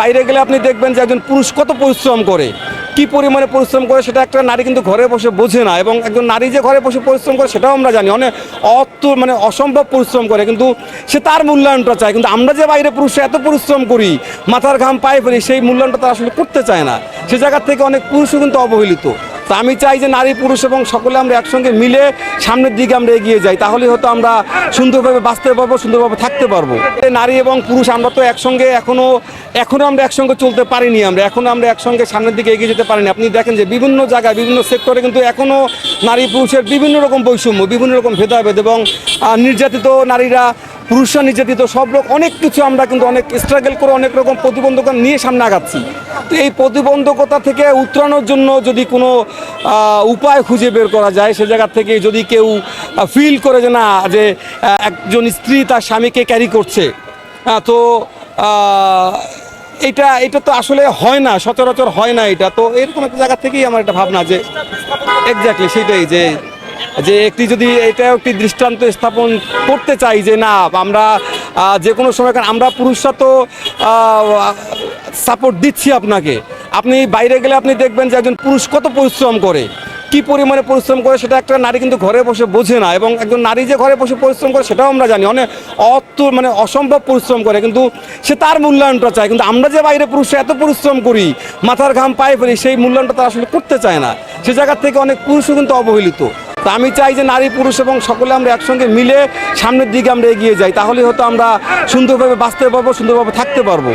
বাইরে গেলে আপনি দেখবেন যে একজন পুরুষ কত পরিশ্রম করে, কি পরিমাণে পরিশ্রম করে সেটা একটা নারী কিন্তু ঘরে বসে বোঝে না। এবং একজন নারী যে ঘরে বসে পরিশ্রম করে সেটাও আমরা জানি, অনেক অসম্ভব পরিশ্রম করে, কিন্তু সে তার মূল্যায়নটা চায়। কিন্তু আমরা যে বাইরে পুরুষরা এত পরিশ্রম করি, মাথার ঘাম পায়ে ফেলি, সেই মূল্যায়নটা তারা আসলে করতে চায় না। সে জায়গা থেকে অনেক পুরুষও কিন্তু অবহেলিত। তা আমি চাই যে নারী পুরুষ এবং সকলে আমরা একসঙ্গে মিলে সামনের দিকে আমরা এগিয়ে যাই, তাহলে হয়তো আমরা সুন্দরভাবে বাঁচতে পারবো, সুন্দরভাবে থাকতে পারবো। নারী এবং পুরুষ আমরা তো একসঙ্গে এখনো আমরা একসঙ্গে চলতে পারিনি, আমরা একসঙ্গে সামনের দিকে এগিয়ে যেতে পারিনি। আপনি দেখেন যে বিভিন্ন জায়গায় বিভিন্ন সেক্টরে কিন্তু এখনও নারী পুরুষের বিভিন্ন রকম বৈষম্য, বিভিন্ন রকম ভেদাভেদ এবং নির্যাতিত নারীরা, পুরুষরা নির্যাতিত, সব অনেক কিছু আমরা কিন্তু অনেক স্ট্রাগল করে অনেক রকম প্রতিবন্ধকতা নিয়ে সামনে আগাচ্ছি। তো এই প্রতিবন্ধকতা থেকে উত্তরণের জন্য যদি কোনো উপায় খুঁজে বের করা যায়, সে জায়গা থেকে যদি কেউ ফিল করে যে না, যে একজন স্ত্রী তার স্বামীকে ক্যারি করছে, তো এটা তো আসলে হয় না, সচরাচর হয় না এটা। তো এরকম একটা জায়গা থেকেই আমার একটা ভাবনা যে এক্স্যাক্টলি সেটাই, যে একটি যদি এটাও একটি দৃষ্টান্ত স্থাপন করতে চাই যে না, আমরা যে কোনো সময়, কারণ আমরা পুরুষরা তো সাপোর্ট দিচ্ছি আপনাকে। আপনি বাইরে গেলে আপনি দেখবেন যে একজন পুরুষ কত পরিশ্রম করে, কি পরিমাণে পরিশ্রম করে সেটা একটা নারী কিন্তু ঘরে বসে বোঝে না। এবং একজন নারী যে ঘরে বসে পরিশ্রম করে সেটাও আমরা জানি, অনেক অসম্ভব পরিশ্রম করে, কিন্তু সে তার মূল্যায়নটা চায়। কিন্তু আমরা যে বাইরে পুরুষরা এত পরিশ্রম করি, মাথার ঘাম পায়ে ফেলি, সেই মূল্যায়নটা তারা আসলে করতে চায় না। সে জায়গা থেকে অনেক পুরুষও কিন্তু অবহেলিত। তা আমি চাই যে নারী পুরুষ এবং সকলে আমরা একসঙ্গে মিলে সামনের দিকে আমরা এগিয়ে যাই, তাহলে হয়তো আমরা সুন্দরভাবে বাঁচতে পারবো, সুন্দরভাবে থাকতে পারবো।